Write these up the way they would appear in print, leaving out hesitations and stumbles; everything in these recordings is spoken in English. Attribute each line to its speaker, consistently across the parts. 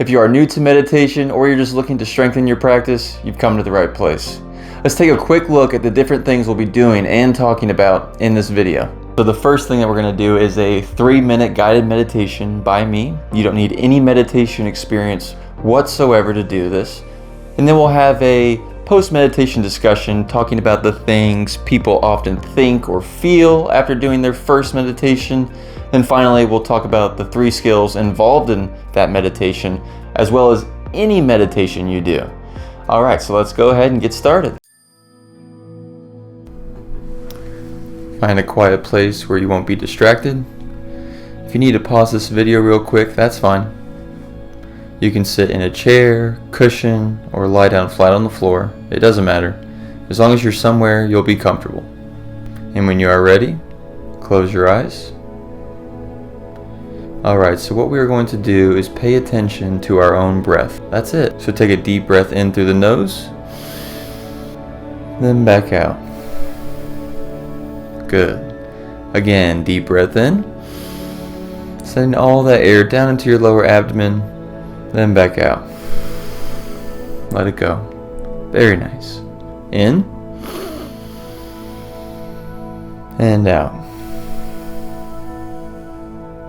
Speaker 1: If you are new to meditation or you're just looking to strengthen your practice, you've come to the right place. Let's take a quick look at the different things we'll be doing and talking about in this video. So the first thing that we're going to do is a 3-minute guided meditation by me. You don't need any meditation experience whatsoever to do this. And then we'll have a post-meditation discussion talking about the things people often think or feel after doing their first meditation. Then finally, we'll talk about the 3 skills involved in that meditation, as well as any meditation you do. All right, so let's go ahead and get started. Find a quiet place where you won't be distracted. If you need to pause this video real quick, that's fine. You can sit in a chair, cushion, or lie down flat on the floor. It doesn't matter. As long as you're somewhere, you'll be comfortable. And when you are ready, close your eyes. Alright, so what we are going to do is pay attention to our own breath. That's it. So take a deep breath in through the nose, then back out. Good. Again, deep breath in. Send all that air down into your lower abdomen, then back out. Let it go. Very nice. In and out.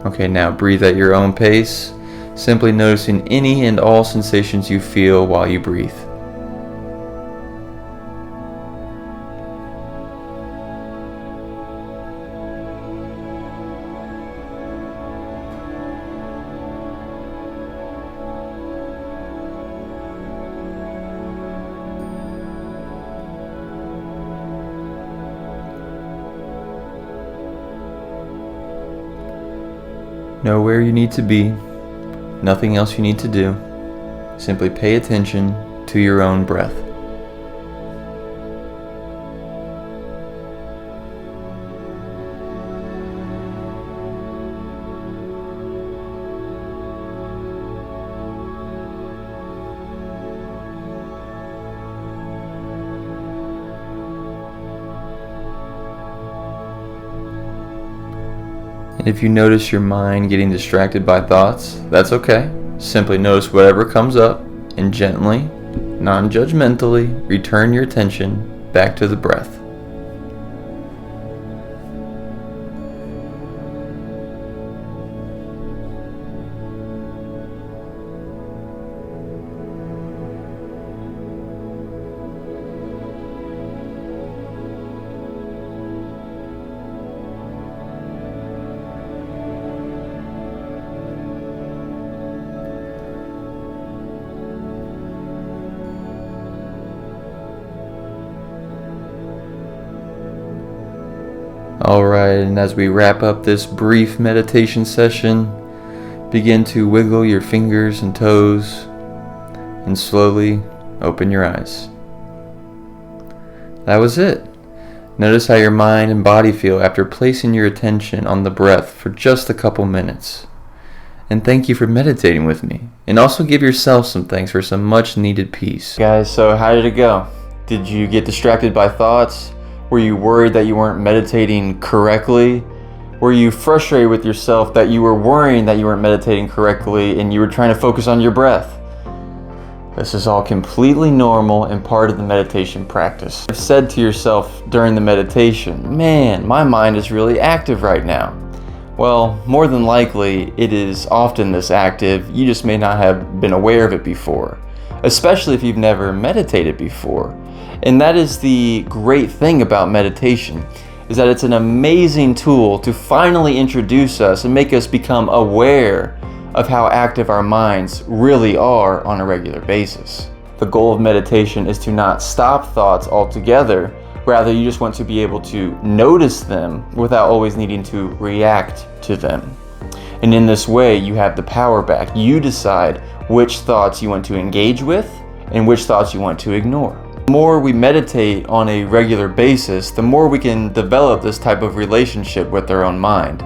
Speaker 1: Okay, now breathe at your own pace, simply noticing any and all sensations you feel while you breathe. Know where you need to be, nothing else you need to do. Simply pay attention to your own breath. If you notice your mind getting distracted by thoughts, that's okay. Simply notice whatever comes up and gently, non-judgmentally, return your attention back to the breath. Alright, and as we wrap up this brief meditation session, begin to wiggle your fingers and toes and slowly open your eyes. That was it. Notice how your mind and body feel after placing your attention on the breath for just a couple minutes. And thank you for meditating with me. And also give yourself some thanks for some much needed peace. Guys, so how did it go? Did you get distracted by thoughts? Were you worried that you weren't meditating correctly? Were you frustrated with yourself that you were worrying that you weren't meditating correctly and you were trying to focus on your breath? This is all completely normal and part of the meditation practice. I've said to yourself during the meditation, man, my mind is really active right now. Well, more than likely, it is often this active. You just may not have been aware of it before, especially if you've never meditated before. And that is the great thing about meditation, is that it's an amazing tool to finally introduce us and make us become aware of how active our minds really are on a regular basis. The goal of meditation is to not stop thoughts altogether. Rather, you just want to be able to notice them without always needing to react to them. And in this way, you have the power back. You decide which thoughts you want to engage with and which thoughts you want to ignore. The more we meditate on a regular basis, the more we can develop this type of relationship with our own mind.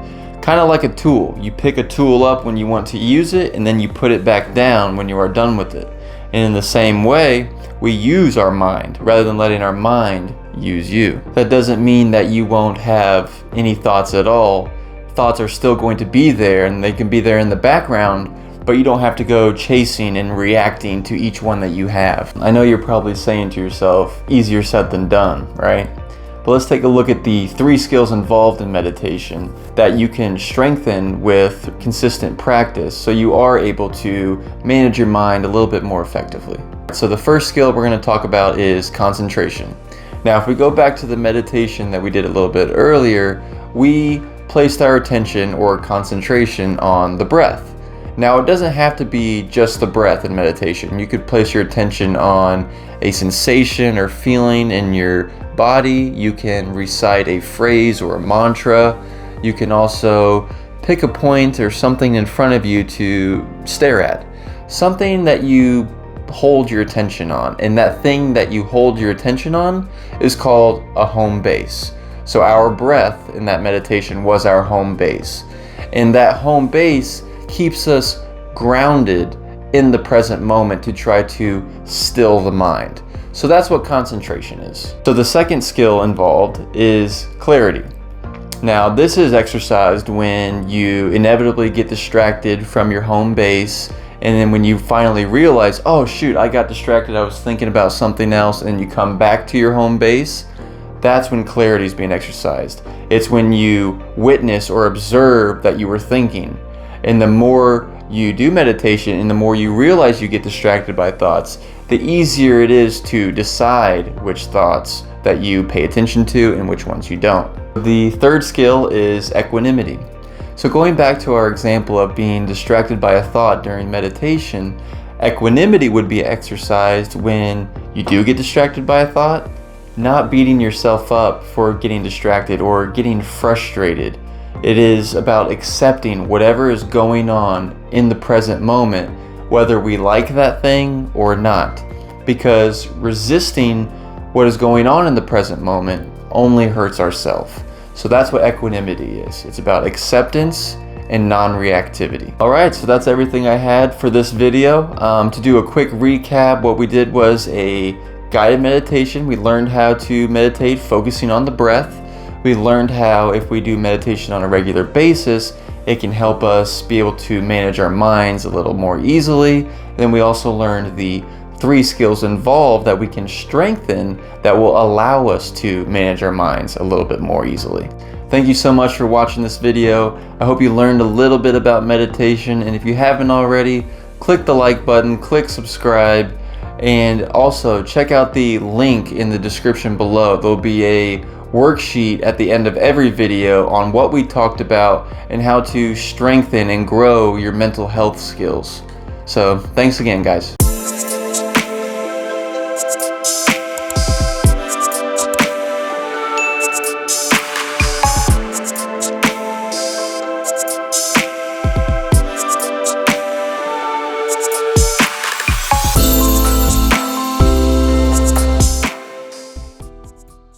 Speaker 1: Kind of like a tool. You pick a tool up when you want to use it, and then you put it back down when you are done with it. And in the same way, we use our mind rather than letting our mind use you. That doesn't mean that you won't have any thoughts at all. Thoughts are still going to be there, and they can be there in the background, but you don't have to go chasing and reacting to each one that you have. I know you're probably saying to yourself, easier said than done, right? But let's take a look at the 3 skills involved in meditation that you can strengthen with consistent practice so you are able to manage your mind a little bit more effectively. So the first skill we're going to talk about is concentration. Now, if we go back to the meditation that we did a little bit earlier, we placed our attention or concentration on the breath. Now, it doesn't have to be just the breath in meditation. You could place your attention on a sensation or feeling in your body. You can recite a phrase or a mantra. You can also pick a point or something in front of you to stare at. Something that you hold your attention on, and that thing that you hold your attention on is called a home base. So our breath in that meditation was our home base, and that home base keeps us grounded in the present moment to try to still the mind. So that's what concentration is. So the second skill involved is clarity. Now, this is exercised when you inevitably get distracted from your home base, and then when you finally realize, oh shoot, I got distracted, I was thinking about something else, and you come back to your home base, that's when clarity is being exercised. It's when you witness or observe that you were thinking. And the more you do meditation and the more you realize you get distracted by thoughts, the easier it is to decide which thoughts that you pay attention to and which ones you don't. The third skill is equanimity. So going back to our example of being distracted by a thought during meditation, equanimity would be exercised when you do get distracted by a thought, not beating yourself up for getting distracted or getting frustrated. It is about accepting whatever is going on in the present moment, whether we like that thing or not, because resisting what is going on in the present moment only hurts ourselves. So that's what equanimity is. It's about acceptance and non-reactivity. Alright, so that's everything I had for this video. To do a quick recap, what we did was a guided meditation. We learned how to meditate focusing on the breath. We learned how if we do meditation on a regular basis, it can help us be able to manage our minds a little more easily. Then we also learned the 3 skills involved that we can strengthen that will allow us to manage our minds a little bit more easily. Thank you so much for watching this video. I hope you learned a little bit about meditation, and if you haven't already, click the like button, click subscribe, and also check out the link in the description below. There'll be a worksheet at the end of every video on what we talked about and how to strengthen and grow your mental health skills. So thanks again, guys.